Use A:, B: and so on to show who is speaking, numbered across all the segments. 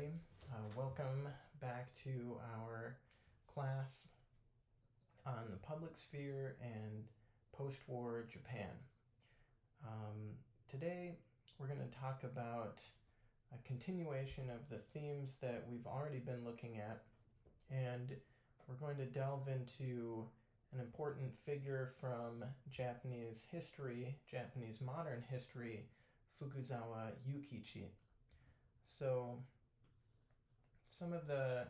A: everybody. Welcome back to our class on the public sphere and post-war Japan. Today we're going to talk about a continuation of the themes that we've already been looking at, and we're going to delve into an important figure from Japanese history, Japanese modern history, Fukuzawa Yukichi. So some of the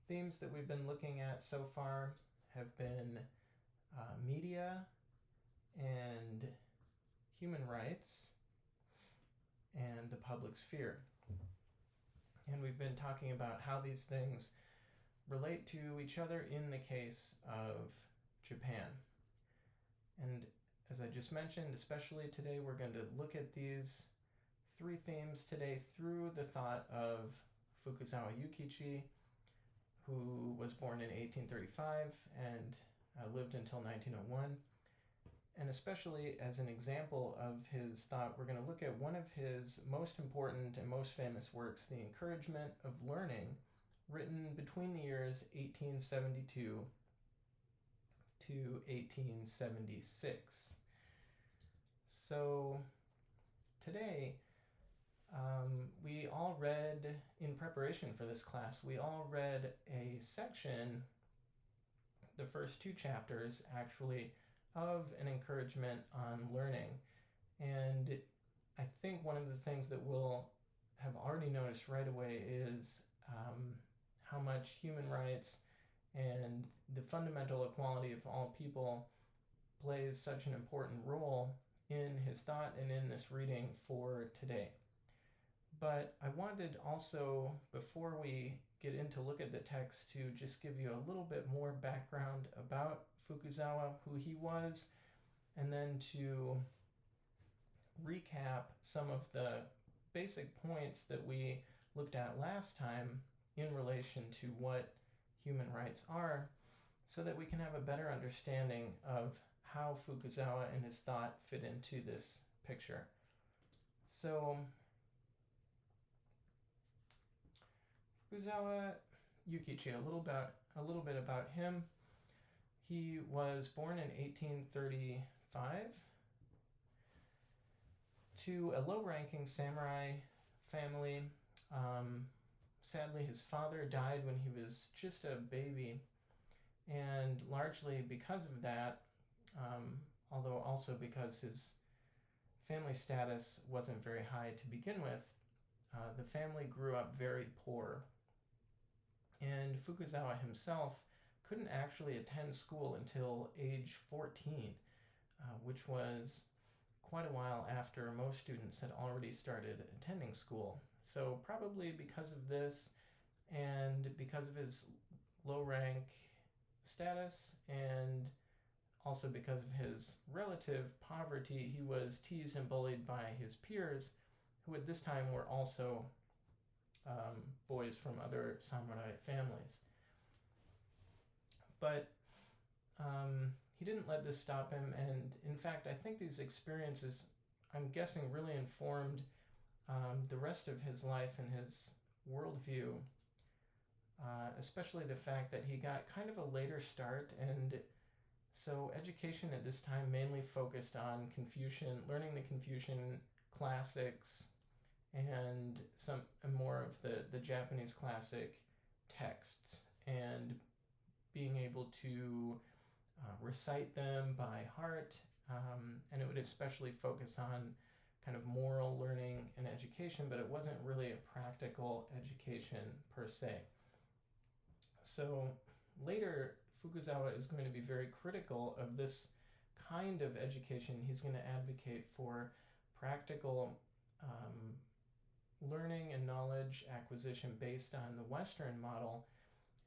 A: themes that we've been looking at so far have been media and human rights and the public sphere. And we've been talking about how these things relate to each other in the case of Japan. And as I just mentioned, especially today, we're going to look at these three themes today through the thought of Fukuzawa Yukichi, who was born in 1835 and lived until 1901. And especially as an example of his thought, we're going to look at one of his most important and most famous works, The Encouragement of Learning, written between the years 1872 to 1876. So today, we all read, in preparation for this class, we all read a section, the first two chapters actually, of An Encouragement on Learning. And I think one of the things that we'll have already noticed right away is how much human rights and the fundamental equality of all people plays such an important role in his thought and in this reading for today. But I wanted also, before we get into look at the text, to just give you a little bit more background about Fukuzawa, who he was, and then to recap some of the basic points that we looked at last time in relation to what human rights are, so that we can have a better understanding of how Fukuzawa and his thought fit into this picture. So Fukuzawa Yukichi, a little bit about him. He was born in 1835 to a low-ranking samurai family. Sadly, his father died when he was just a baby, and largely because of that, although also because his family status wasn't very high to begin with, the family grew up very poor. And Fukuzawa himself couldn't actually attend school until age 14, which was quite a while after most students had already started attending school. So probably because of this, and because of his low rank status, and also because of his relative poverty, he was teased and bullied by his peers, who at this time were also boys from other samurai families. But he didn't let this stop him, and in fact, I think these experiences, I'm guessing, really informed the rest of his life and his worldview, especially the fact that he got kind of a later start, and so education at this time mainly focused on Confucian, learning the Confucian classics, and some more of the Japanese classic texts, and being able to recite them by heart, and it would especially focus on kind of moral learning and education, but it wasn't really a practical education per se. So later, Fukuzawa is going to be very critical of this kind of education. He's going to advocate for practical learning and knowledge acquisition based on the Western model.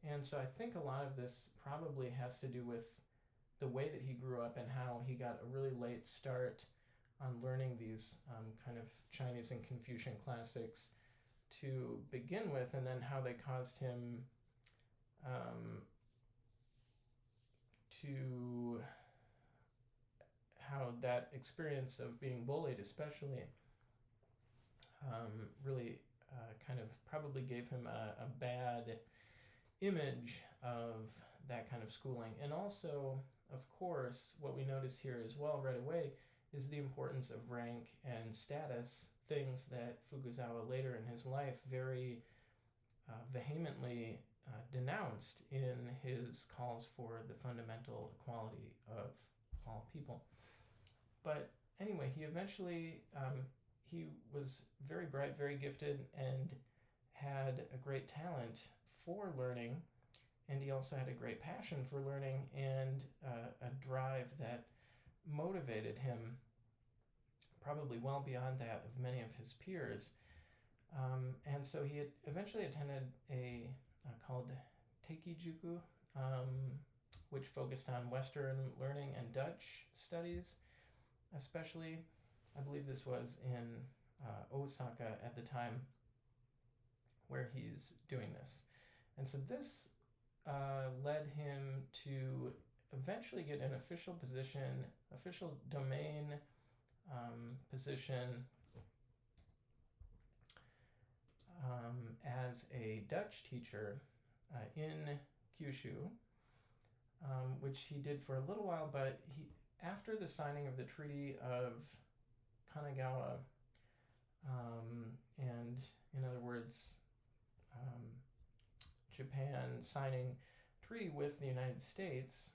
A: And so I think a lot of this probably has to do with the way that he grew up and how he got a really late start on learning these kind of Chinese and Confucian classics to begin with, and then how they caused him to how that experience of being bullied especially really kind of probably gave him a bad image of that kind of schooling. And also, of course, what we notice here as well right away is the importance of rank and status, things that Fukuzawa later in his life very vehemently denounced in his calls for the fundamental equality of all people. But anyway, he eventually, he was very bright, very gifted, and had a great talent for learning, and he also had a great passion for learning and a drive that motivated him probably well beyond that of many of his peers. And so he had eventually attended a called Teikijuku, which focused on Western learning and Dutch studies, especially. I believe this was in Osaka at the time where he's doing this. And so this led him to eventually get an official position, official domain position as a Dutch teacher in Kyushu, which he did for a little while, but after the signing of the Treaty of Kanagawa, and in other words, Japan signing treaty with the United States,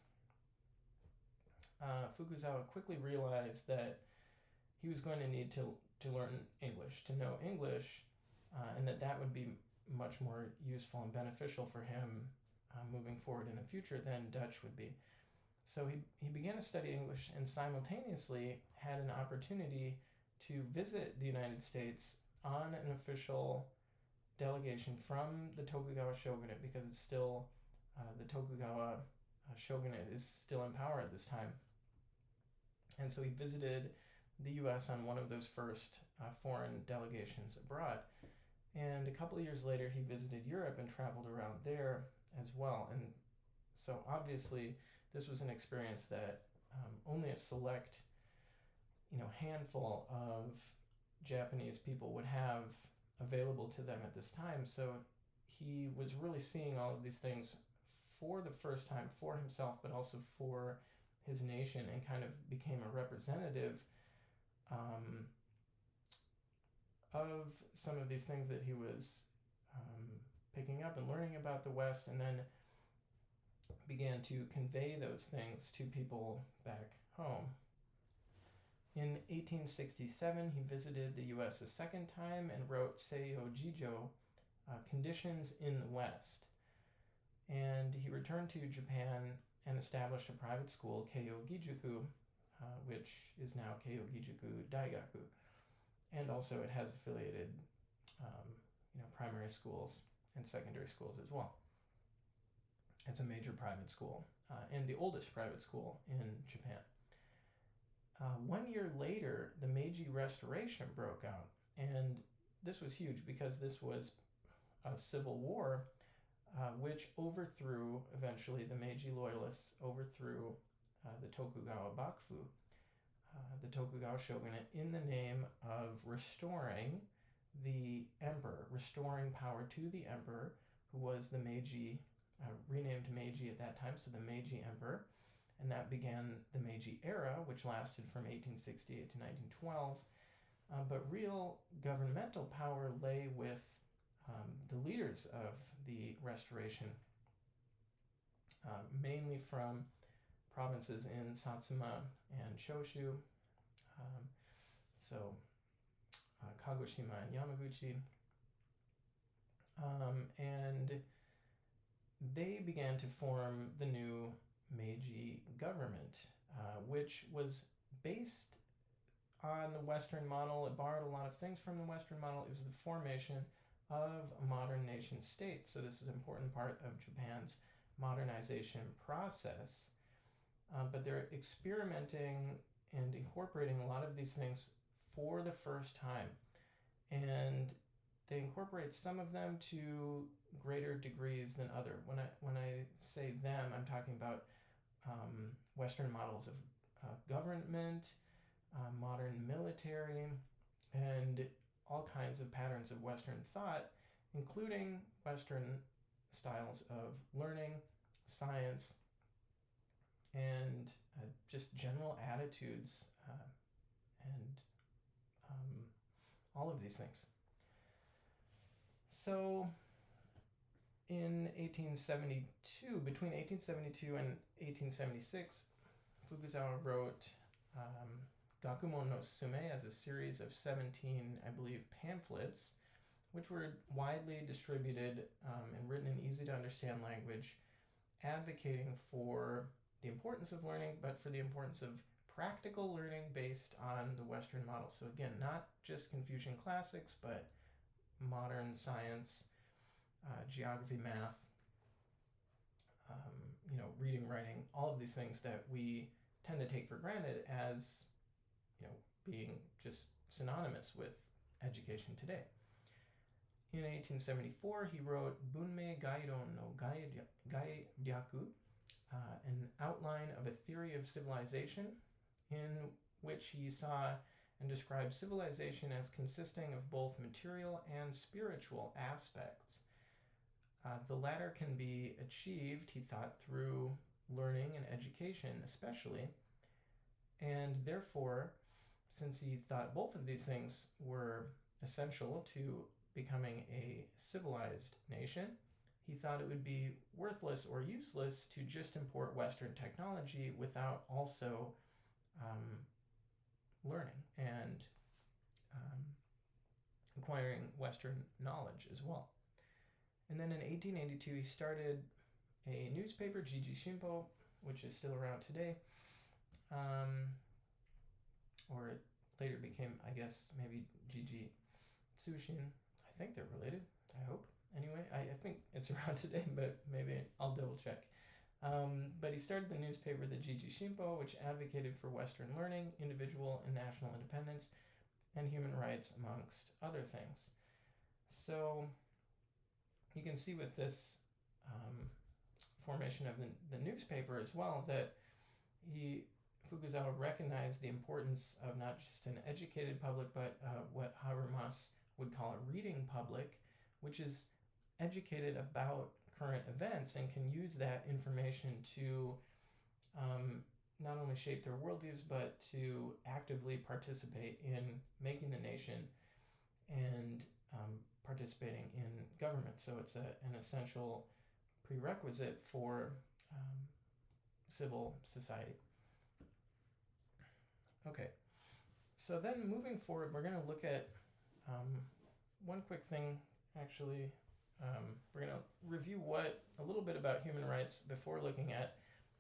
A: Fukuzawa quickly realized that he was going to need to learn English, to know English, and that would be much more useful and beneficial for him moving forward in the future than Dutch would be. So he began to study English and simultaneously had an opportunity to visit the United States on an official delegation from the Tokugawa shogunate, because it's still, the Tokugawa shogunate is still in power at this time. And so he visited the U.S. on one of those first foreign delegations abroad. And a couple of years later, he visited Europe and traveled around there as well. And so obviously, this was an experience that only a select, handful of Japanese people would have available to them at this time. So he was really seeing all of these things for the first time for himself, but also for his nation, and kind of became a representative of some of these things that he was picking up and learning about the West, and then began to convey those things to people back home. In 1867, he visited the U.S. a second time and wrote Seiyo Jijo, Conditions in the West. And he returned to Japan and established a private school, Keio Gijuku, which is now Keio Gijuku Daigaku. And also it has affiliated primary schools and secondary schools as well. It's a major private school and the oldest private school in Japan. 1 year later, the Meiji Restoration broke out, and this was huge because this was a civil war which overthrew, eventually, the Meiji loyalists overthrew the Tokugawa Bakufu, the Tokugawa shogunate, in the name of restoring the emperor, restoring power to the emperor, who was the Meiji, renamed Meiji at that time, so the Meiji emperor. And that began the Meiji-era, which lasted from 1868 to 1912. But real governmental power lay with the leaders of the restoration, mainly from provinces in Satsuma and Choshu, so Kagoshima and Yamaguchi. And they began to form the new Meiji government, which was based on the Western model. It borrowed a lot of things from the Western model. It was the formation of a modern nation state. So this is an important part of Japan's modernization process. But they're experimenting and incorporating a lot of these things for the first time. And they incorporate some of them to greater degrees than other. When I say them, I'm talking about Western models of government, modern military, and all kinds of patterns of Western thought, including Western styles of learning, science, and just general attitudes and all of these things. So in 1872, between 1872 and 1876, Fukuzawa wrote Gakumon no Sume as a series of 17, I believe, pamphlets, which were widely distributed and written in easy to understand language, advocating for the importance of learning, but for the importance of practical learning based on the Western model. So again, not just Confucian classics, but modern science, geography, math, reading, writing, all of these things that we tend to take for granted as, being just synonymous with education today. In 1874, he wrote Bunmei Gairon no Gairyaku, an outline of a theory of civilization, in which he saw and described civilization as consisting of both material and spiritual aspects. The latter can be achieved, he thought, through learning and education especially, and therefore, since he thought both of these things were essential to becoming a civilized nation, he thought it would be worthless or useless to just import Western technology without also learning and acquiring Western knowledge as well. And then in 1882, he started a newspaper, Jiji Shimpo, which is still around today, or it later became, I guess, maybe Jiji Tsushin. I think they're related, I hope. Anyway, I think it's around today, but maybe I'll double check. But he started the newspaper, the Jiji Shimpo, which advocated for Western learning, individual and national independence, and human rights, amongst other things. So you can see with this formation of the newspaper as well that Fukuzawa recognized the importance of not just an educated public, but what Habermas would call a reading public, which is educated about current events and can use that information to not only shape their worldviews, but to actively participate in making the nation and participating in government. So it's an essential prerequisite for civil society. Okay, so then moving forward, we're going to look at one quick thing, actually. We're going to review a little bit about human rights before looking at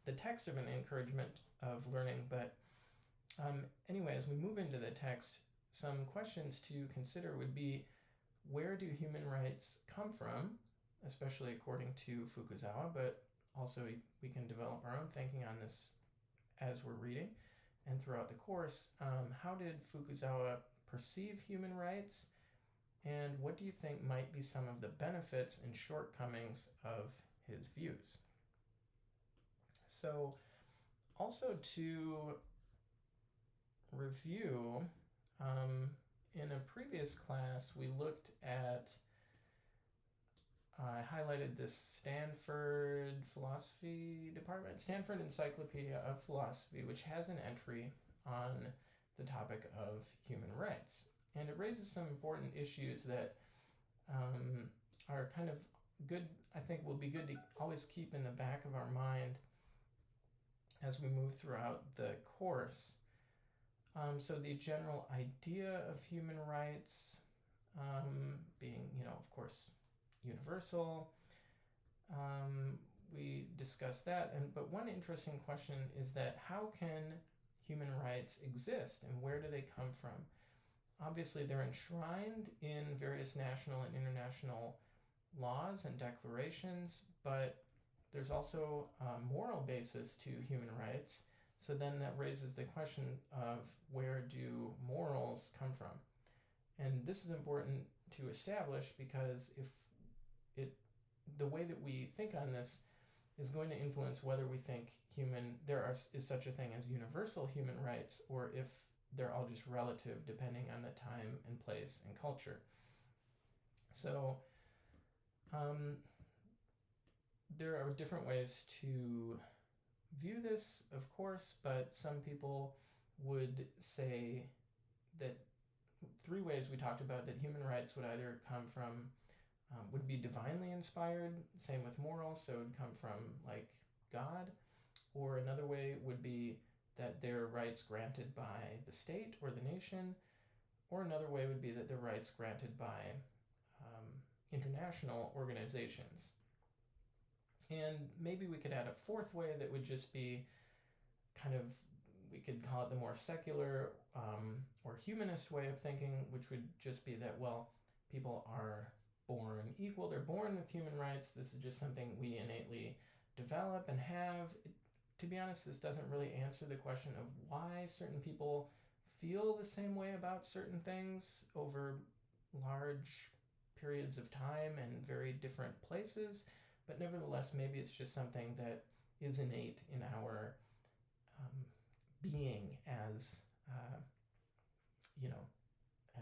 A: the text of an encouragement of learning. But anyway, as we move into the text, some questions to consider would be, where do human rights come from, especially according to Fukuzawa, but also we can develop our own thinking on this as we're reading and throughout the course. How did Fukuzawa perceive human rights? And what do you think might be some of the benefits and shortcomings of his views? So, also to review, in a previous class, we looked at, I highlighted this Stanford Philosophy Department, Stanford Encyclopedia of Philosophy, which has an entry on the topic of human rights. And it raises some important issues that are kind of good, I think will be good to always keep in the back of our mind as we move throughout the course. So the general idea of human rights being, of course, universal. We discussed that, but one interesting question is that how can human rights exist and where do they come from? Obviously, they're enshrined in various national and international laws and declarations, but there's also a moral basis to human rights. So then that raises the question of where do morals come from? And this is important to establish because the way that we think on this is going to influence whether we think is such a thing as universal human rights, or if they're all just relative depending on the time and place and culture. So there are different ways to view this, of course, but some people would say that three ways we talked about that human rights would either come from, would be divinely inspired, same with morals, so it would come from like God, or another way would be that they're rights granted by the state or the nation, or another way would be that they're rights granted by international organizations. And maybe we could add a fourth way that would just be kind of, we could call it the more secular or humanist way of thinking, which would just be that, well, people are born equal, they're born with human rights, this is just something we innately develop and have. To be honest, this doesn't really answer the question of why certain people feel the same way about certain things over large periods of time and very different places, but nevertheless, maybe it's just something that is innate in our being as,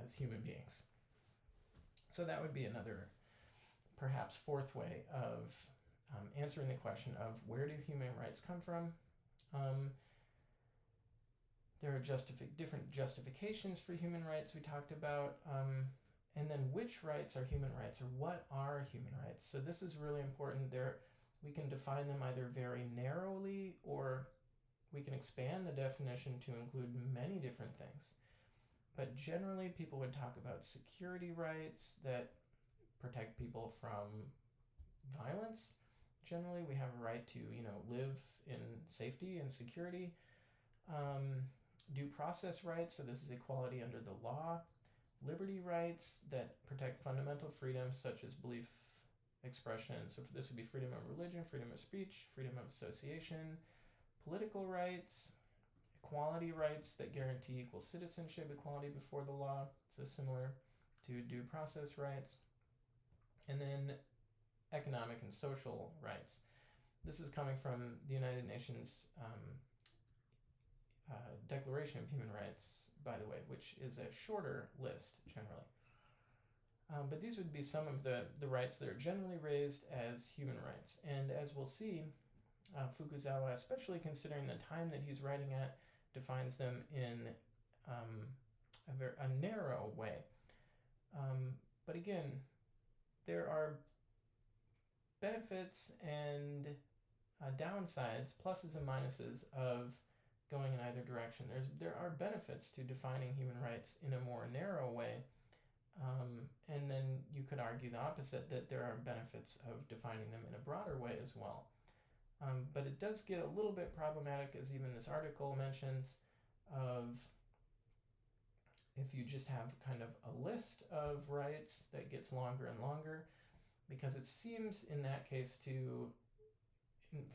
A: as human beings. So that would be another, perhaps fourth way of answering the question of where do human rights come from? There are different justifications for human rights we talked about, and then which rights are human rights, or what are human rights? So this is really important. We can define them either very narrowly, or we can expand the definition to include many different things. But generally, people would talk about security rights that protect people from violence. Generally, we have a right to, live in safety and security. Due process rights, so this is equality under the law. Liberty rights that protect fundamental freedoms such as belief, expression. So this would be freedom of religion, freedom of speech, freedom of association. Political rights, equality rights that guarantee equal citizenship, equality before the law, so similar to due process rights. And then economic and social rights. This is coming from the United Nations Declaration of Human Rights, by the way, which is a shorter list generally. But these would be some of the rights that are generally raised as human rights. And as we'll see, Fukuzawa, especially considering the time that he's writing at, defines them in a narrow way. But again, there are benefits and downsides, pluses and minuses of going in either direction. There are benefits to defining human rights in a more narrow way, and then you could argue the opposite, that there are benefits of defining them in a broader way as well. But it does get a little bit problematic, as even this article mentions, of if you just have kind of a list of rights that gets longer and longer, because it seems in that case to,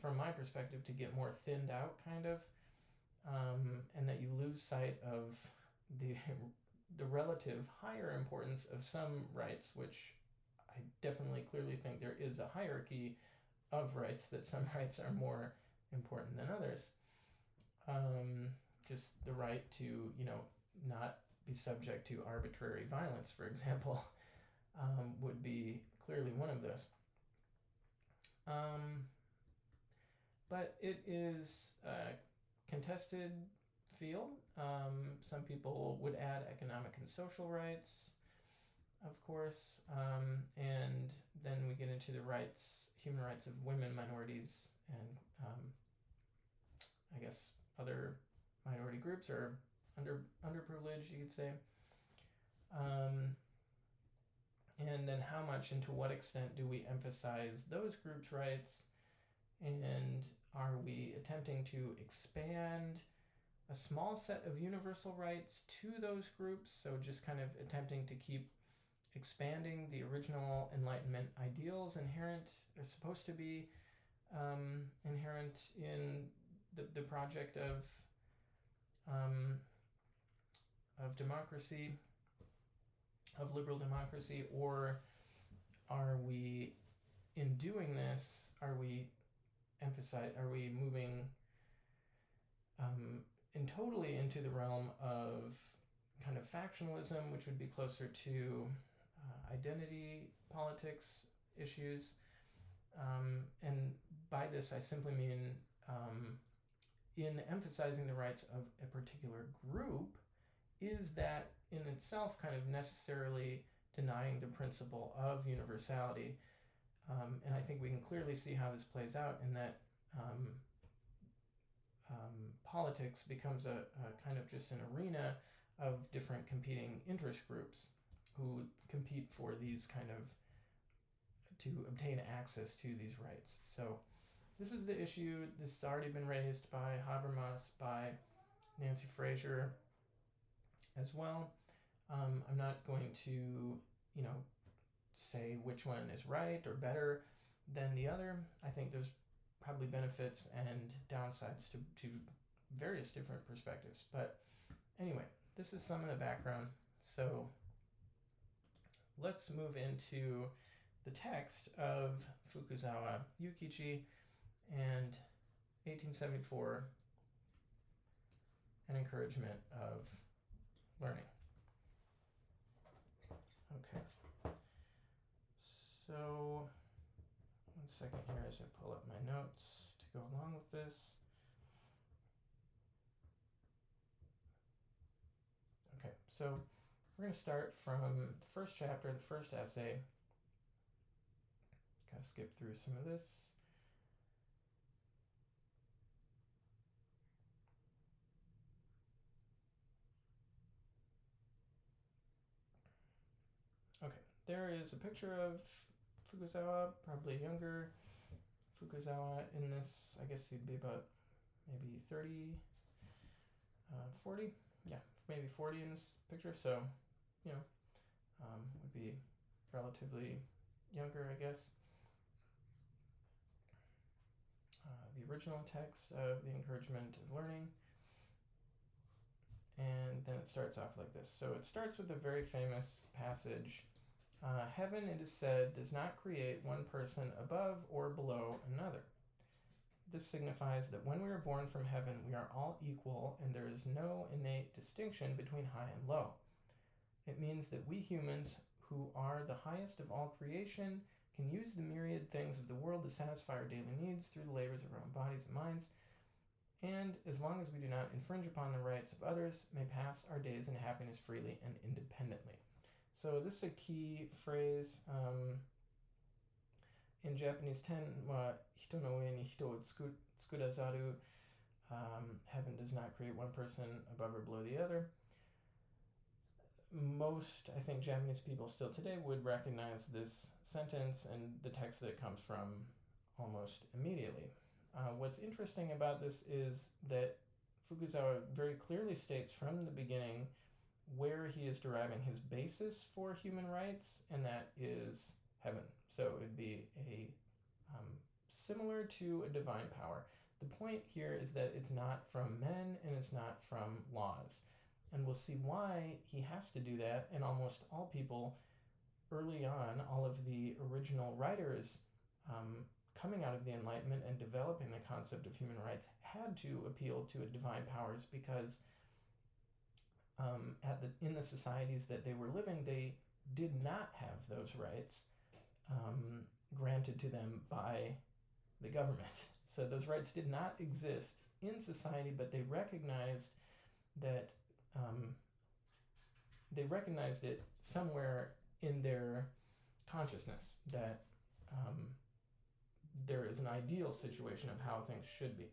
A: from my perspective, to get more thinned out kind of, and that you lose sight of the relative higher importance of some rights, which I definitely clearly think there is a hierarchy of rights, that some rights are more important than others. Just the right to, not be subject to arbitrary violence, for example, would be clearly one of those. But it is a contested field. Some people would add economic and social rights, of course, and then we get into the human rights of women, minorities, and I guess other minority groups, or underprivileged, you could say. And then how much and to what extent do we emphasize those groups' rights, and are we attempting to expand a small set of universal rights to those groups, so just kind of attempting to keep expanding the original Enlightenment ideals supposed to be inherent in the project of democracy, of liberal democracy, or are we, in doing this, are we moving totally into the realm of kind of factionalism, which would be closer to identity politics issues. And by this, I simply mean in emphasizing the rights of a particular group, is that in itself kind of necessarily denying the principle of universality? And I think we can clearly see how this plays out in that politics becomes a kind of just an arena of different competing interest groups who compete for these kind of, to obtain access to these rights. So this is the issue. This has already been raised by Habermas, by Nancy Fraser as well. I'm not going to, say which one is right or better than the other. I think there's probably benefits and downsides to various different perspectives. But anyway, this is some of the background. So let's move into the text of Fukuzawa Yukichi and 1874, an encouragement of learning. Okay. So, 1 second here as I pull up my notes to go along with this. Okay, so we're going to start from the first chapter, the first essay. Kind of skip through some of this. Okay, there is a picture of Fukuzawa, probably younger Fukuzawa in this. I guess he'd be about maybe 30, 40. Yeah, maybe 40 in this picture. So, would be relatively younger, I guess. The original text of the encouragement of learning. And then it starts off like this. So it starts with a very famous passage. Heaven, it is said, does not create one person above or below another. This signifies that when we are born from heaven, we are all equal and there is no innate distinction between high and low. It means that we humans, who are the highest of all creation, can use the myriad things of the world to satisfy our daily needs through the labors of our own bodies and minds, and as long as we do not infringe upon the rights of others, may pass our days in happiness freely and independently. So this is a key phrase. In Japanese, hito no ue ni hito o tsukurazaru, heaven does not create one person above or below the other. Most, I think, Japanese people still today would recognize this sentence and the text that it comes from almost immediately. What's interesting about this is that Fukuzawa very clearly states from the beginning where he is deriving his basis for human rights, and that is heaven. So it would be a similar to a divine power. The point here is that it's not from men and it's not from laws. And we'll see why he has to do that. And almost all people early on, all of the original writers coming out of the Enlightenment and developing the concept of human rights had to appeal to divine powers because in the societies that they were living, they did not have those rights granted to them by the government. So those rights did not exist in society, but they recognized that they recognized it somewhere in their consciousness that there is an ideal situation of how things should be.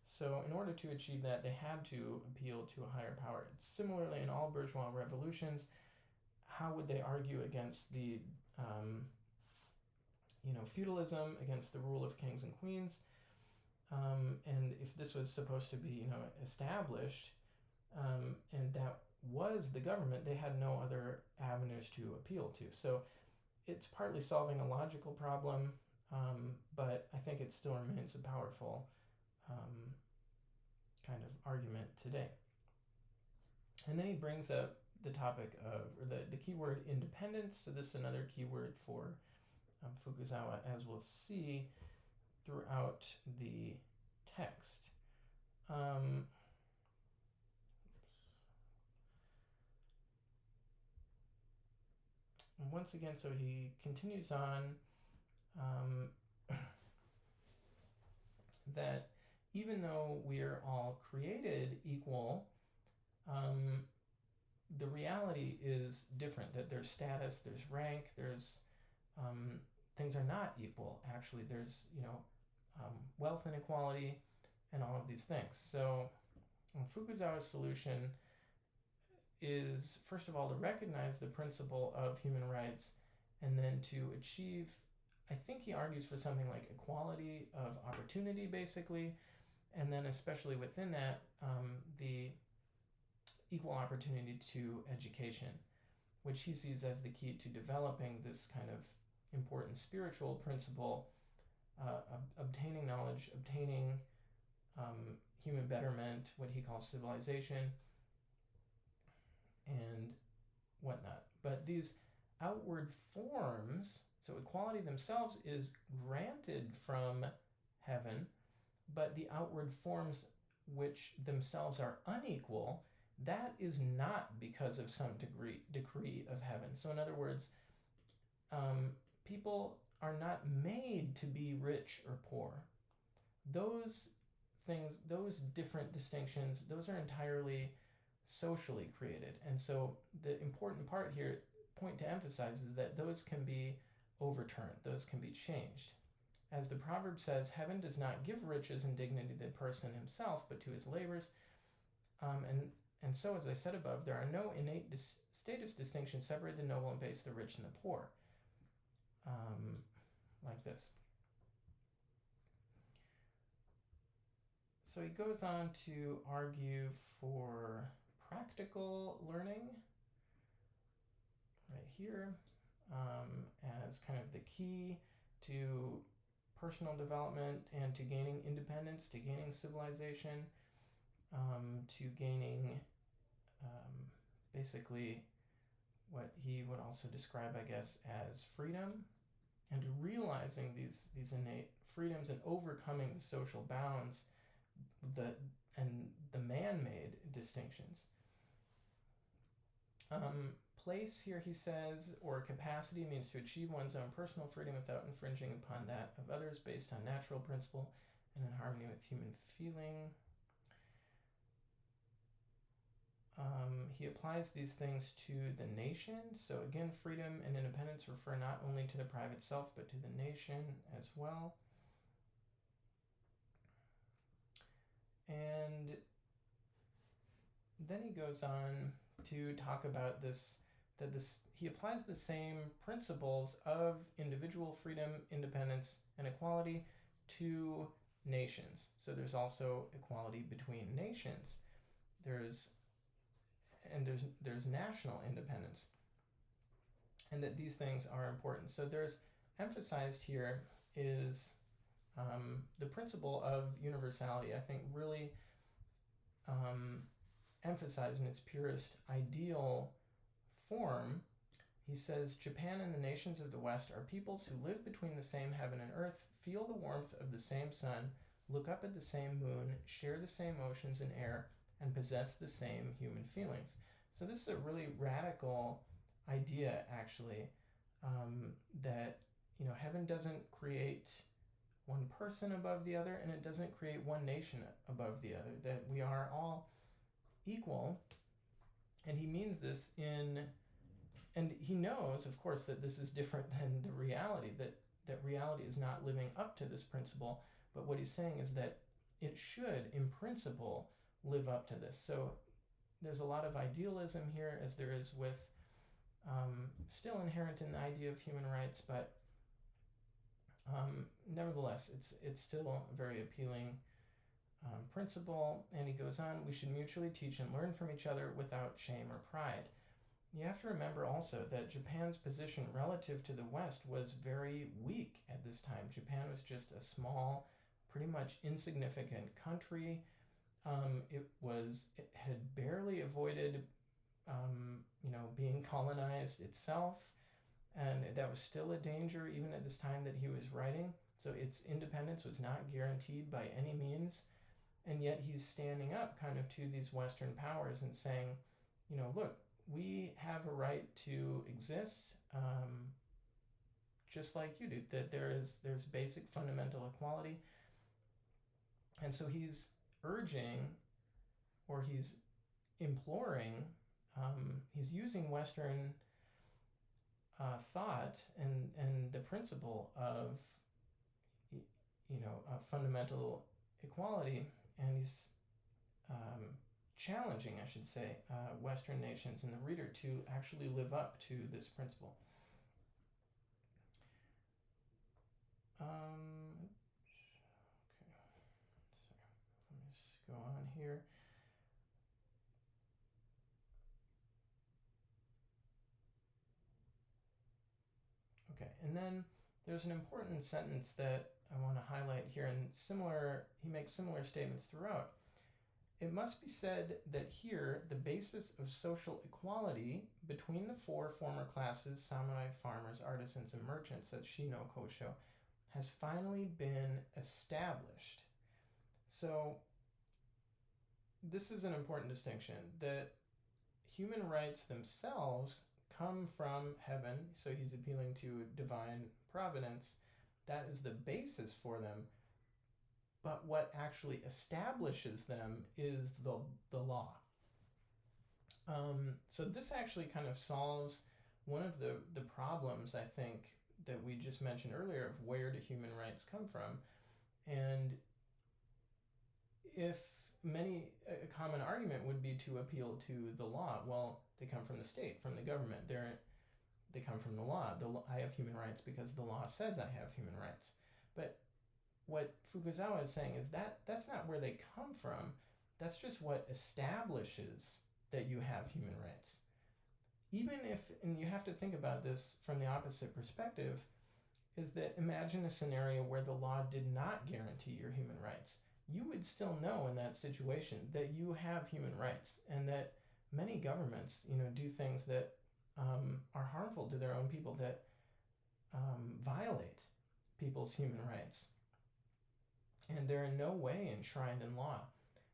A: So in order to achieve that, they had to appeal to a higher power. Similarly, in all bourgeois revolutions, how would they argue against the feudalism, against the rule of kings and queens? And if this was supposed to be established, and that was the government, they had no other avenues to appeal to. So it's partly solving a logical problem, but I think it still remains a powerful kind of argument today. And then he brings up the topic of, or the keyword independence. So this is another keyword for Fukuzawa, as we'll see throughout the text. once again, so he continues on that even though we are all created equal, the reality is different, that there's status, there's rank, there's things are not equal. Actually, there's wealth inequality and all of these things. So Fukuzawa's solution is, first of all, to recognize the principle of human rights, and then to achieve, I think he argues for something like equality of opportunity, basically, and then especially within that, the equal opportunity to education, which he sees as the key to developing this kind of important spiritual principle, obtaining knowledge, obtaining human betterment, what he calls civilization, and whatnot. But these outward forms, so equality themselves is granted from heaven, but the outward forms which themselves are unequal, that is not because of some decree of heaven. So in other words, people are not made to be rich or poor. Those things, those different distinctions, those are entirely socially created. And so the important point to emphasize is that those can be overturned, those can be changed. As the proverb says, heaven does not give riches and dignity to the person himself, but to his labors. And so, as I said above, there are no innate status distinctions separate the noble and base, the rich and the poor. Like this. So he goes on to argue for practical learning right here as kind of the key to personal development and to gaining independence, to gaining civilization, to gaining basically what he would also describe, I guess, as freedom, and to realizing these innate freedoms and overcoming the social bounds and the man-made distinctions. Place here, he says, or capacity means to achieve one's own personal freedom without infringing upon that of others, based on natural principle and in harmony with human feeling. He applies these things to the nation. So again, freedom and independence refer not only to the private self, but to the nation as well. And then he goes on to talk about he applies the same principles of individual freedom, independence, and equality to nations. So there's also equality between nations. There's national independence, and that these things are important. So there's emphasized here is the principle of universality, I think, really emphasized in its purest ideal form. He says, Japan and the nations of the West are peoples who live between the same heaven and earth, feel the warmth of the same sun, look up at the same moon, share the same oceans and air, and possess the same human feelings. So this is a really radical idea, actually, that heaven doesn't create one person above the other, and it doesn't create one nation above the other, that we are all equal. And he means this and he knows, of course, that this is different than the reality, that reality is not living up to this principle, but what he's saying is that it should, in principle, live up to this. So there's a lot of idealism here, as there is with still inherent in the idea of human rights, but nevertheless, it's still a very appealing principle. And he goes on, we should mutually teach and learn from each other without shame or pride. You have to remember also that Japan's position relative to the West was very weak at this time. Japan was just a small, pretty much insignificant country. It had barely avoided, being colonized itself, and that was still a danger even at this time that he was writing. So its independence was not guaranteed by any means, and yet he's standing up kind of to these Western powers and saying, look, we have a right to exist. just like you do, that there's basic fundamental equality. And so he's urging, or he's imploring, he's using Western thought and the principle of fundamental equality, and he's challenging, I should say, Western nations and the reader to actually live up to this principle. Okay, sorry, let me just go on here. Okay, and then there's an important sentence that I want to highlight here, and he makes similar statements throughout. It must be said that here the basis of social equality between the four former classes, samurai, farmers, artisans, and merchants, that's Shino Kosho, has finally been established. So this is an important distinction, that human rights themselves come from heaven, so he's appealing to divine providence. That is the basis for them. But what actually establishes them is the law. So this actually kind of solves one of the problems, I think, that we just mentioned earlier of where do human rights come from. And if a common argument would be to appeal to the law. Well, they come from the state, from the government. They come from the law. I have human rights because the law says I have human rights. But what Fukuzawa is saying is that that's not where they come from. That's just what establishes that you have human rights. Even if, and you have to think about this from the opposite perspective, is that imagine a scenario where the law did not guarantee your human rights. You would still know in that situation that you have human rights, and that many governments, do things that are harmful to their own people, that violate people's human rights. And they're in no way enshrined in law.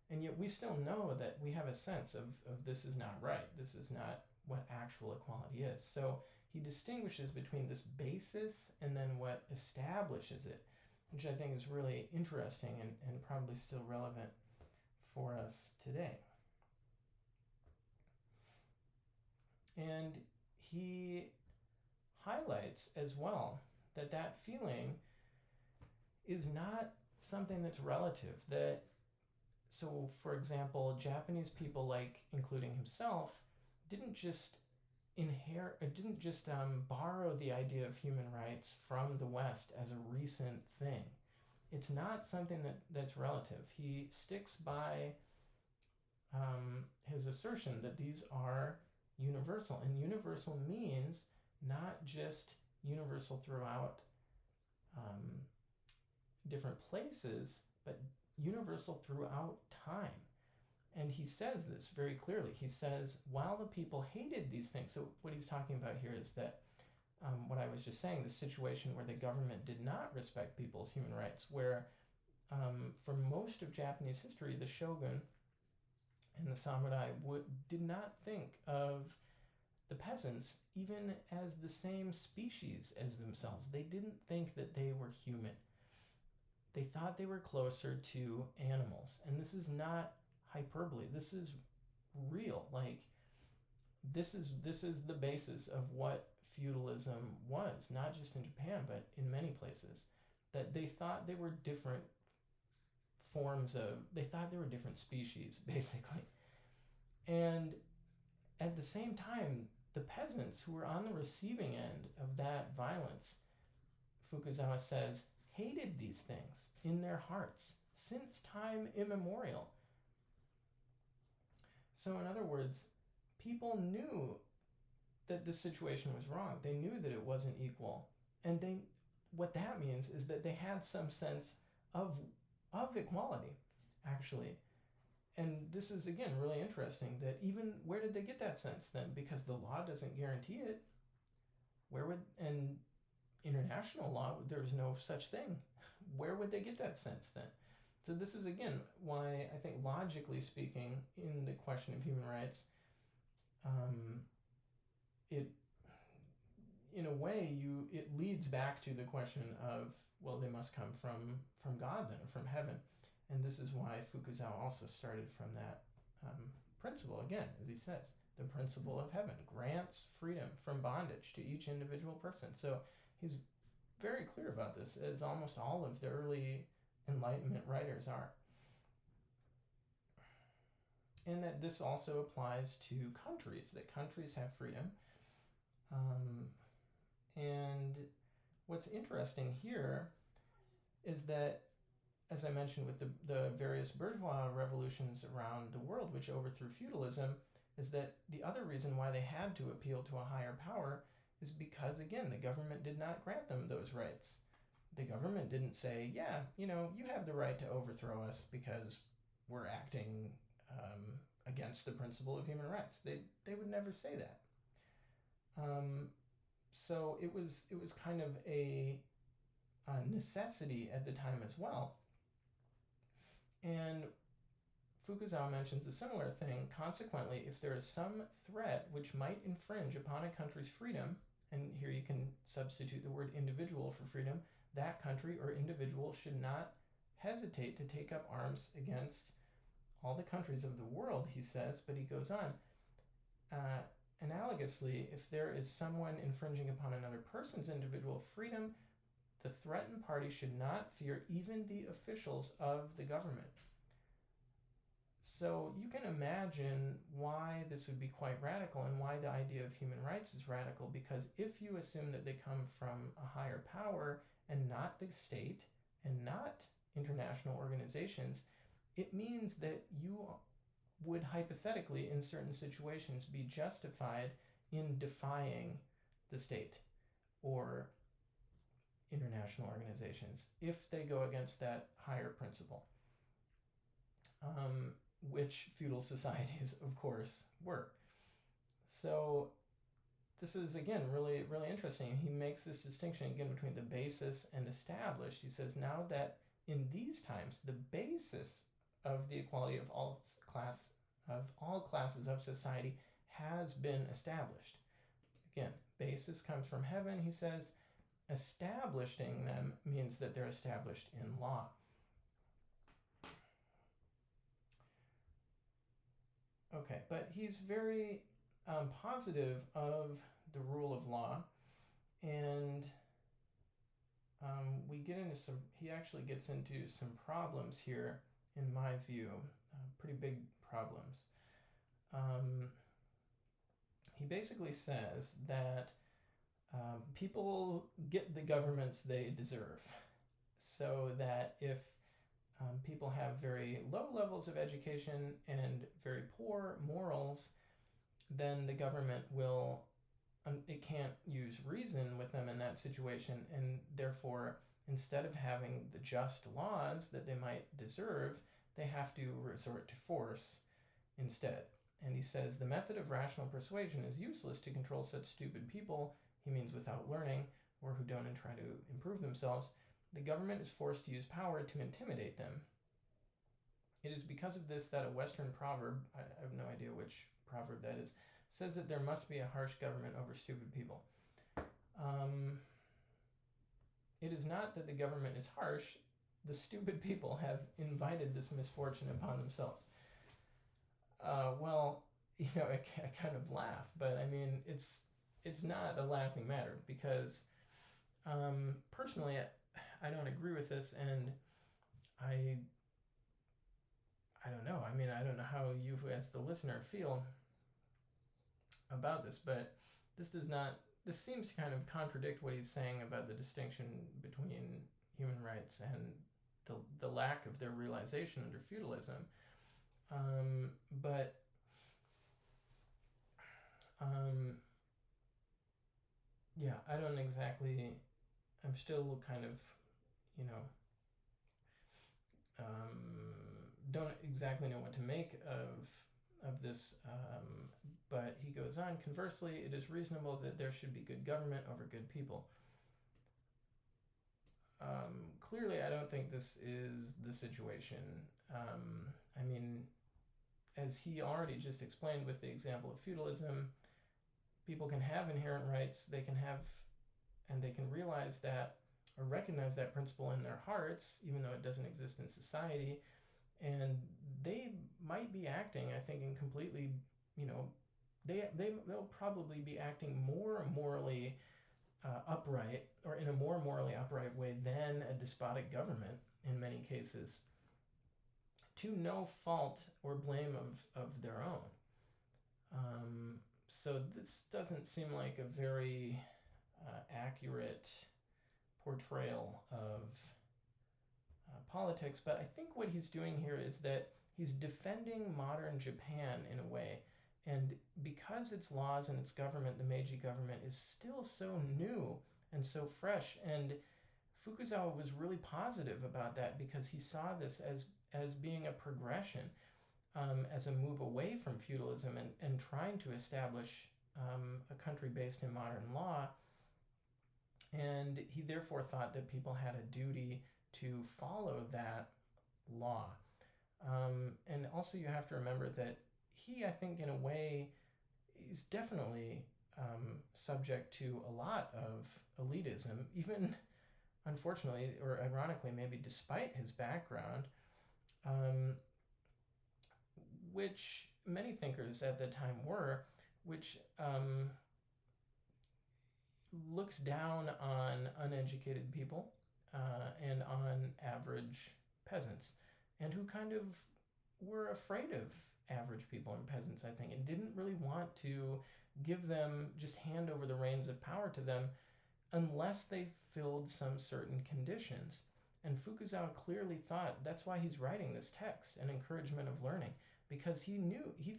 A: And yet we still know that we have a sense of this is not right. This is not what actual equality is. So he distinguishes between this basis and then what establishes it, which I think is really interesting and probably still relevant for us today. And he highlights as well that feeling is not something that's relative. So for example, Japanese people, like including himself, didn't just borrow the idea of human rights from the West as a recent thing. It's not something that's relative. He sticks by his assertion that these are universal, and universal means not just universal throughout different places, but universal throughout time. And he says this very clearly. He says, while the people hated these things, so what he's talking about here is that what I was just saying, the situation where the government did not respect people's human rights, where for most of Japanese history, the shogun and the samurai did not think of the peasants even as the same species as themselves. They didn't think that they were human. They thought they were closer to animals. And this is not hyperbole. This is real. Like, this is the basis of what feudalism was, not just in Japan, but in many places. That they thought they were different they thought they were different species, basically. And at the same time, the peasants who were on the receiving end of that violence, Fukuzawa says, hated these things in their hearts since time immemorial. So in other words, people knew that the situation was wrong. They knew that it wasn't equal. And what that means is that they had some sense of equality, actually. And this is, again, really interesting, that even, where did they get that sense then? Because the law doesn't guarantee it. And international law, there's no such thing. Where would they get that sense then? So this is, again, why I think, logically speaking, in the question of human rights, in a way, it leads back to the question of, well, they must come from God then, from heaven. And this is why Fukuzawa also started from that principle, again, as he says, the principle of heaven grants freedom from bondage to each individual person. So he's very clear about this, as almost all of the early Enlightenment writers are. And that this also applies to countries, that countries have freedom. And what's interesting here is that, as I mentioned with the various bourgeois revolutions around the world which overthrew feudalism, is that the other reason why they had to appeal to a higher power is because, again, the government did not grant them those rights. The government didn't say, yeah, you have the right to overthrow us because we're acting against the principle of human rights. They would never say that. So it was kind of a necessity at the time as well. And Fukuzawa mentions a similar thing. Consequently, if there is some threat which might infringe upon a country's freedom, and here you can substitute the word individual for freedom, that country or individual should not hesitate to take up arms against all the countries of the world, he says, but he goes on. Analogously, if there is someone infringing upon another person's individual freedom, the threatened party should not fear even the officials of the government. So you can imagine why this would be quite radical and why the idea of human rights is radical, because if you assume that they come from a higher power and not the state and not international organizations, it means that you would hypothetically, in certain situations, be justified in defying the state or international organizations if they go against that higher principle, which feudal societies, of course, were. So this is, again, really, really interesting. He makes this distinction, again, between the basis and established. He says, now that in these times, the basis of the equality of all classes of society has been established. Again, basis comes from heaven, he says. Establishing them means that they're established in law. Okay, but he's very positive of the rule of law, and he actually gets into some problems here, in my view, pretty big problems. He basically says that people get the governments they deserve. So that if people have very low levels of education and very poor morals, then the government it can't use reason with them in that situation, and therefore, instead of having the just laws that they might deserve, they have to resort to force instead. And he says the method of rational persuasion is useless to control such stupid people, he means without learning, or who don't try to improve themselves. The government is forced to use power to intimidate them. It is because of this that a Western proverb, I have no idea which proverb that is, says that there must be a harsh government over stupid people. It is not that the government is harsh, the stupid people have invited this misfortune upon themselves. Well, I kind of laugh, but I mean, it's not a laughing matter, because personally, I don't agree with this, and I don't know. I mean, I don't know how you, as the listener, feel about this, but this seems to kind of contradict what he's saying about the distinction between human rights and the lack of their realization under feudalism. But yeah, I don't exactly, I'm still kind of, don't exactly know what to make of this, but he goes on, conversely, it is reasonable that there should be good government over good people. Clearly, I don't think this is the situation. I mean, as he already just explained with the example of feudalism, people can have inherent rights, they can have, and they can realize that or recognize that principle in their hearts, even though it doesn't exist in society. And they might be acting, I think, in completely, they'll probably be acting more morally upright, or in a more morally upright way than a despotic government in many cases, to no fault or blame of their own. So this doesn't seem like a very accurate portrayal of politics, but I think what he's doing here is that he's defending modern Japan in a way, and because its laws and its government, the Meiji government, is still so new and so fresh, and Fukuzawa was really positive about that because he saw this as being a progression, as a move away from feudalism and trying to establish a country based in modern law. And he therefore thought that people had a duty to follow that law. And also you have to remember that he, I think, in a way, is definitely subject to a lot of elitism, even unfortunately, or ironically, maybe despite his background, which many thinkers at the time were, which looks down on uneducated people and on average peasants, and who kind of were afraid of average people and peasants, I think, and didn't really want to give them, just hand over the reins of power to them unless they filled some certain conditions. And Fukuzawa clearly thought that's why he's writing this text, an encouragement of learning, because he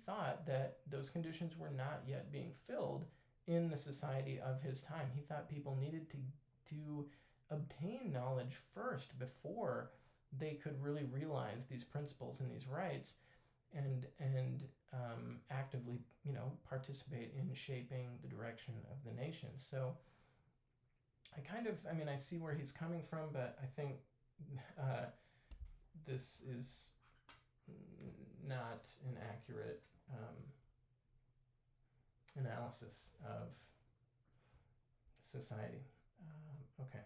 A: thought that those conditions were not yet being filled in the society of his time. He thought people needed to obtain knowledge first before they could really realize these principles and these rights, and actively, participate in shaping the direction of the nation. So I see where he's coming from, but I think this is not an accurate analysis of society. Okay.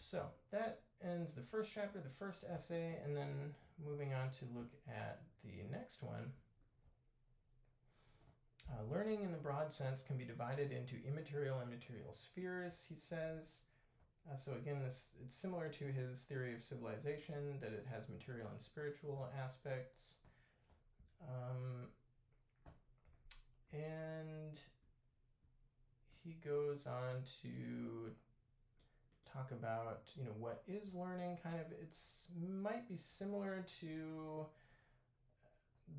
A: So that ends the first chapter, the first essay, and then moving on to look at the next one. Learning in the broad sense can be divided into immaterial and material spheres, he says. So again, it's similar to his theory of civilization, that it has material and spiritual aspects. And he goes on to talk about, what is learning, might be similar to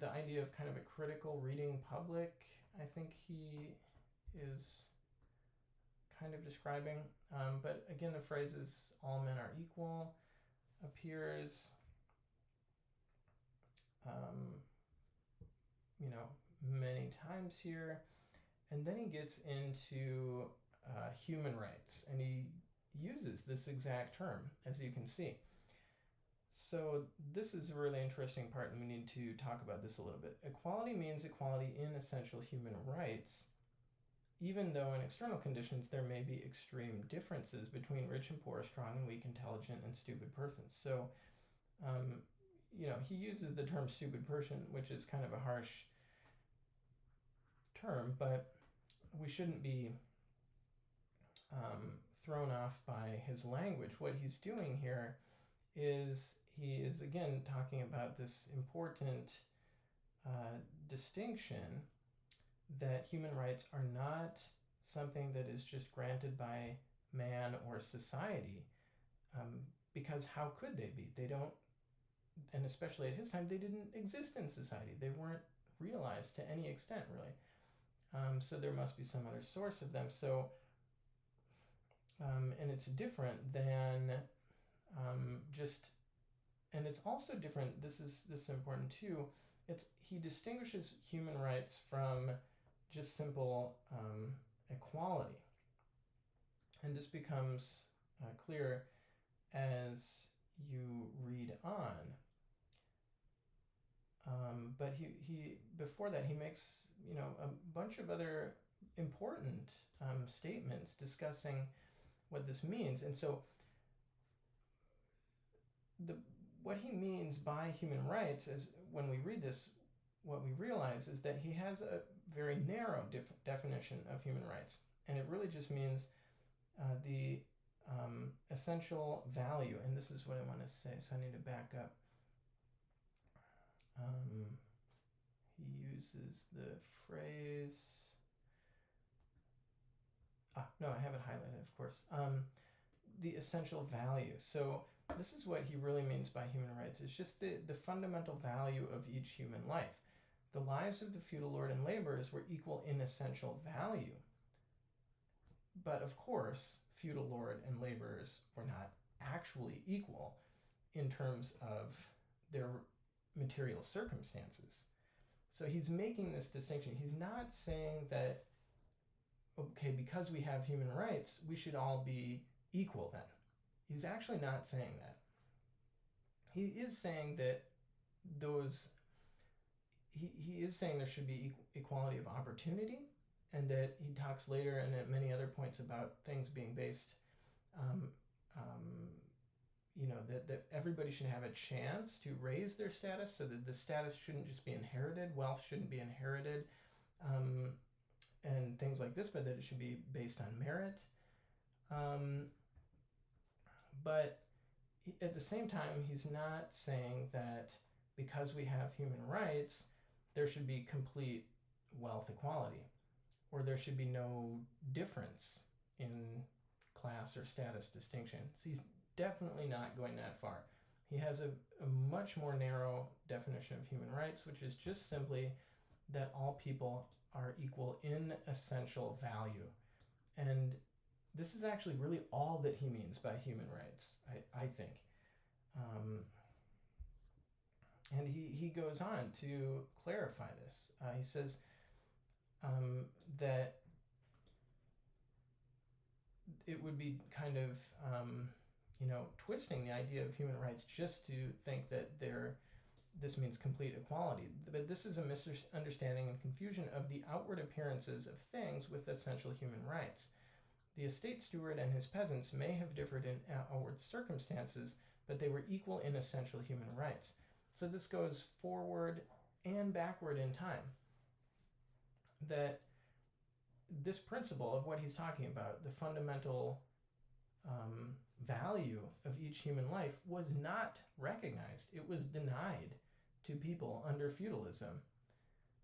A: the idea of kind of a critical reading public, I think he is kind of describing. But again, the phrases "all men are equal" appears, many times here. And then he gets into human rights, and he uses this exact term, as you can see. So this is a really interesting part, and we need to talk about this a little bit. Equality means equality in essential human rights, even though in external conditions there may be extreme differences between rich and poor, strong and weak, intelligent and stupid persons. So, he uses the term stupid person, which is kind of a harsh term, but we shouldn't be thrown off by his language. What he's doing here is he is again talking about this important distinction that human rights are not something that is just granted by man or society, because how could they be? They don't, and especially at his time, they didn't exist in society. They weren't realized to any extent, really. So there must be some other source of them. So, and it's different than and it's also different. This is important too. He distinguishes human rights from just simple equality, and this becomes clear as you read on. But he before that he makes a bunch of other important statements discussing what this means. And so what he means by human rights is, when we read this, what we realize is that he has a very narrow definition of human rights, and it really just means the essential value. And this is what I want to say, so I need to back up. He uses the phrase, no, I have it highlighted, of course. The essential value. So this is what he really means by human rights. It's just the fundamental value of each human life. The lives of the feudal lord and laborers were equal in essential value. But of course, feudal lord and laborers were not actually equal in terms of their material circumstances. So he's making this distinction. He's not saying that, okay, because we have human rights, we should all be equal then. He's actually not saying that. He is saying that he is saying there should be equality of opportunity, and that he talks later and at many other points about things being based, that everybody should have a chance to raise their status, so that the status shouldn't just be inherited, wealth shouldn't be inherited, and things like this, but that it should be based on merit. But at the same time, he's not saying that because we have human rights, there should be complete wealth equality, or there should be no difference in class or status distinction. So he's definitely not going that far. He has a much more narrow definition of human rights, which is just simply that all people are equal in essential value. And this is actually really all that he means by human rights, I think. And he goes on to clarify this. He says that it would be kind of, twisting the idea of human rights just to think that this means complete equality. But this is a misunderstanding and confusion of the outward appearances of things with essential human rights. The estate steward and his peasants may have differed in outward circumstances, but they were equal in essential human rights. So this goes forward and backward in time. That this principle of what he's talking about, the fundamental value of each human life, was not recognized. It was denied to people under feudalism.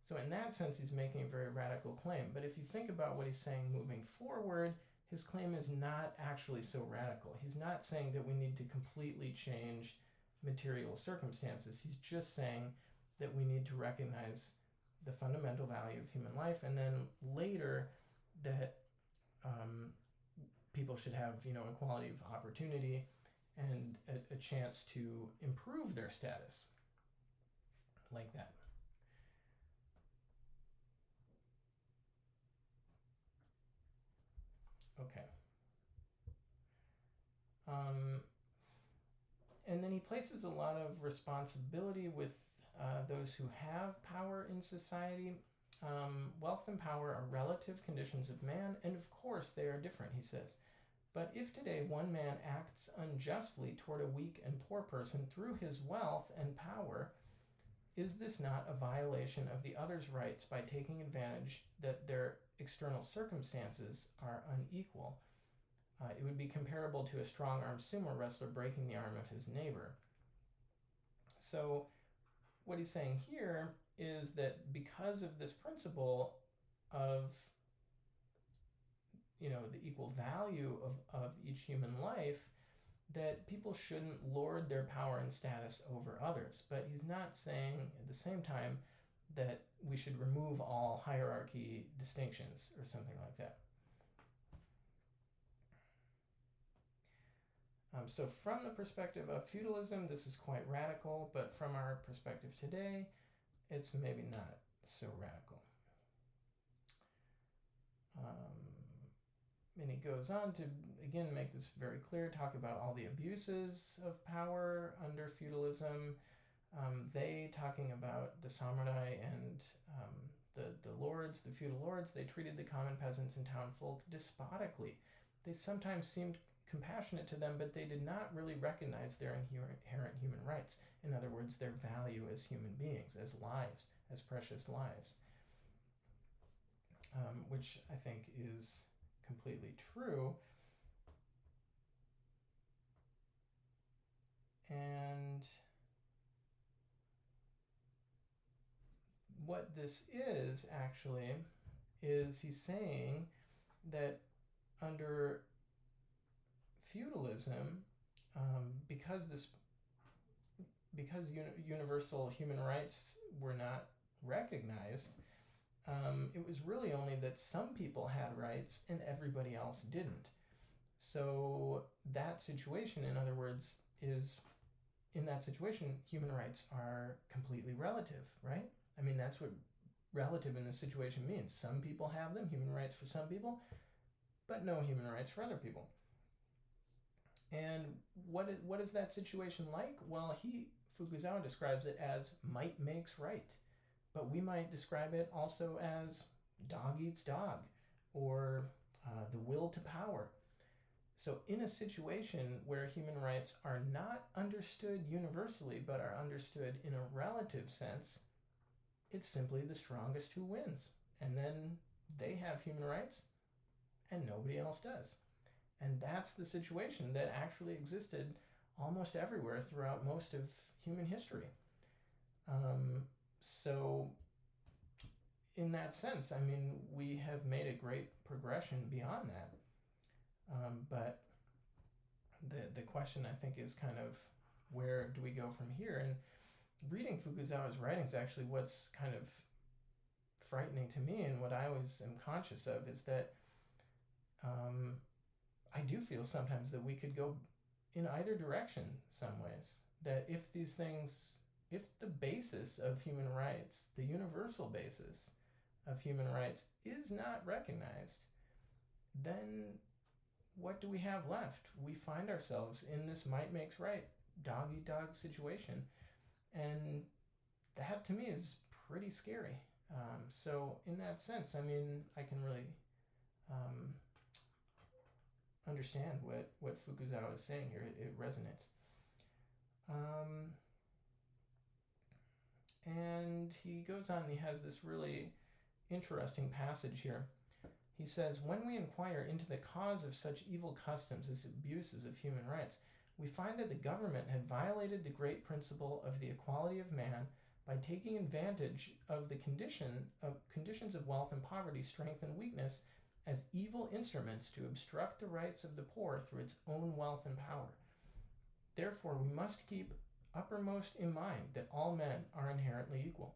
A: So in that sense, he's making a very radical claim. But if you think about what he's saying moving forward, his claim is not actually so radical. He's not saying that we need to completely change material circumstances. He's just saying that we need to recognize the fundamental value of human life, and then later that people should have, equality of opportunity and a chance to improve their status, like that. Okay. And then he places a lot of responsibility with those who have power in society. Wealth and power are relative conditions of man, and of course they are different, he says. But if today one man acts unjustly toward a weak and poor person through his wealth and power, is this not a violation of the other's rights by taking advantage that their external circumstances are unequal? It would be comparable to a strong-armed sumo wrestler breaking the arm of his neighbor. So what he's saying here is that because of this principle of the equal value of each human life, that people shouldn't lord their power and status over others. But he's not saying at the same time that we should remove all hierarchy distinctions or something like that. So from the perspective of feudalism, this is quite radical, but from our perspective today, it's maybe not so radical. And he goes on to, again, make this very clear, talk about all the abuses of power under feudalism, They, talking about the samurai and the lords, the feudal lords, they treated the common peasants and town folk despotically. They sometimes seemed compassionate to them, but they did not really recognize their inherent human rights. In other words, their value as human beings, as lives, as precious lives, which I think is completely true. And what this is actually is he's saying that under feudalism, because universal human rights were not recognized, it was really only that some people had rights and everybody else didn't. So that situation, in other words, is, in that situation, human rights are completely relative, right? I mean, that's what relative in this situation means. Some people have them, human rights for some people, but no human rights for other people. And what is that situation like? Well, Fukuzawa describes it as might makes right, but we might describe it also as dog eats dog, or the will to power. So in a situation where human rights are not understood universally, but are understood in a relative sense, it's simply the strongest who wins. And then they have human rights and nobody else does. And that's the situation that actually existed almost everywhere throughout most of human history. So in that sense, I mean, we have made a great progression beyond that. But the question, I think, is kind of, where do we go from here? And reading Fukuzawa's writings, actually, what's kind of frightening to me, and what I always am conscious of, is that I do feel sometimes that we could go in either direction some ways. That if these things, if the basis of human rights, the universal basis of human rights, is not recognized, then what do we have left? We find ourselves in this might makes right, dog eat dog situation. And that to me is pretty scary. So in that sense, I mean, I can really understand what Fukuzawa is saying here. It resonates. And he goes on and he has this really interesting passage here. He says, when we inquire into the cause of such evil customs as abuses of human rights, we find that the government had violated the great principle of the equality of man by taking advantage of the conditions of wealth and poverty, strength and weakness, as evil instruments to obstruct the rights of the poor through its own wealth and power. Therefore, we must keep uppermost in mind that all men are inherently equal.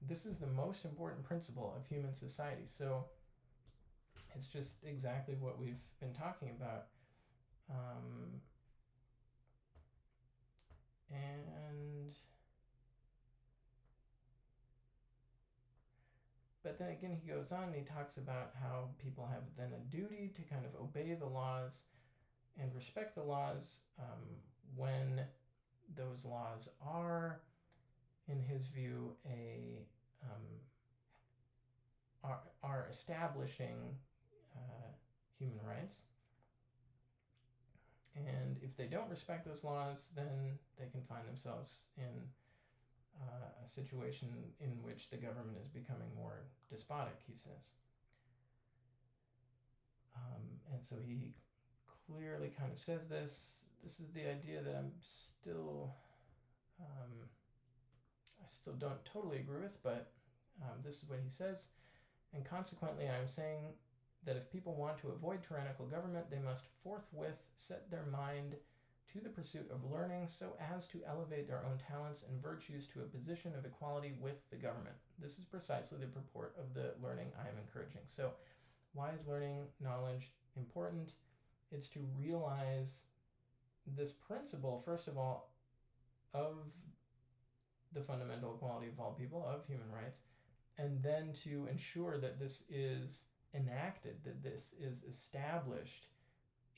A: This is the most important principle of human society. So it's just exactly what we've been talking about. But then again, he goes on and he talks about how people have then a duty to kind of obey the laws and respect the laws when those laws are, in his view, are establishing human rights. And if they don't respect those laws, then they can find themselves in a situation in which the government is becoming more despotic, he says. And so he clearly kind of says this. This is the idea that I still don't totally agree with, but this is what he says. And consequently, I'm saying that if people want to avoid tyrannical government, they must forthwith set their mind to the pursuit of learning so as to elevate their own talents and virtues to a position of equality with the government. This is precisely the purport of the learning I am encouraging. So why is learning knowledge important? It's to realize this principle, first of all, of the fundamental equality of all people, of human rights, and then to ensure that this is enacted, that this is established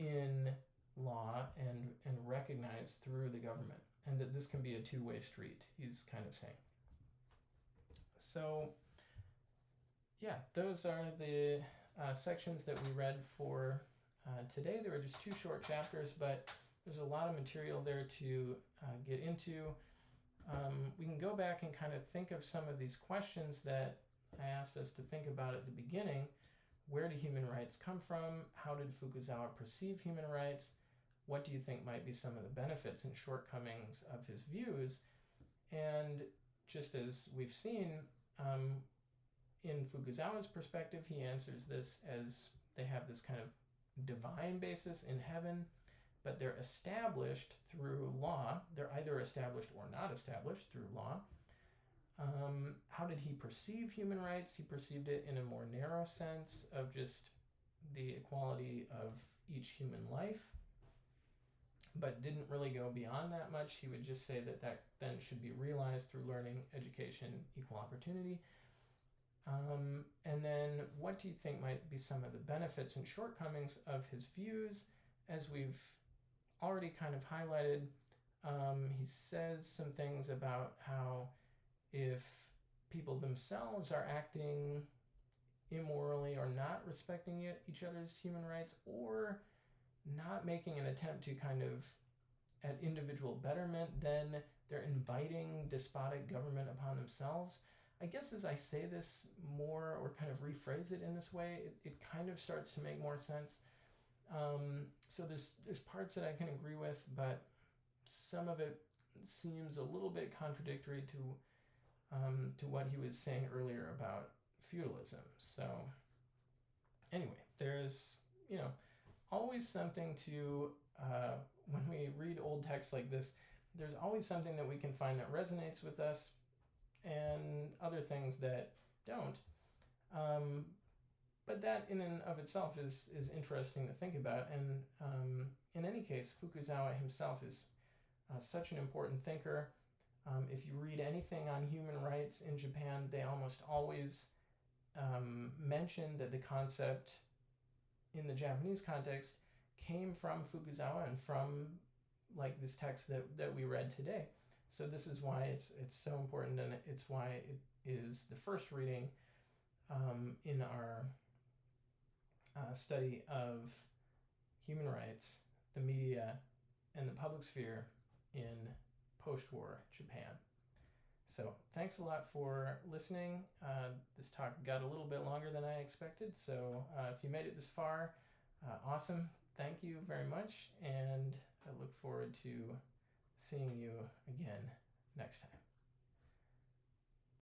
A: in law and recognized through the government. and that this can be a two-way street, he's kind of saying. So yeah, those are the sections that we read for today. There were just 2 short chapters, but there's a lot of material there to get into. We can go back and kind of think of some of these questions that I asked us to think about at the beginning. Where do human rights come from? How did Fukuzawa perceive human rights? What do you think might be some of the benefits and shortcomings of his views? And just as we've seen, in Fukuzawa's perspective, he answers this as they have this kind of divine basis in heaven, but they're established through law. They're either established or not established through law. How did he perceive human rights? He perceived it in a more narrow sense of just the equality of each human life, but didn't really go beyond that much. He would just say that then should be realized through learning, education, equal opportunity. And then what do you think might be some of the benefits and shortcomings of his views? As we've already kind of highlighted, he says some things about how if people themselves are acting immorally or not respecting each other's human rights, or not making an attempt to kind of at individual betterment, then they're inviting despotic government upon themselves. I guess as I say this more, or kind of rephrase it in this way, it kind of starts to make more sense. So there's parts that I can agree with, but some of it seems a little bit contradictory to what he was saying earlier about feudalism. So anyway, there's always something to when we read old texts like this, there's always something that we can find that resonates with us, and other things that don't. But that in and of itself is interesting to think about. And in any case, Fukuzawa himself is such an important thinker. If you read anything on human rights in Japan, they almost always mention that the concept in the Japanese context came from Fukuzawa and from like this text that we read today. So this is why it's so important, and it's why it is the first reading in our study of human rights, the media, and the public sphere in post-war Japan. So thanks a lot for listening. This talk got a little bit longer than I expected, so if you made it this far, awesome. Thank you very much, and I look forward to seeing you again next time.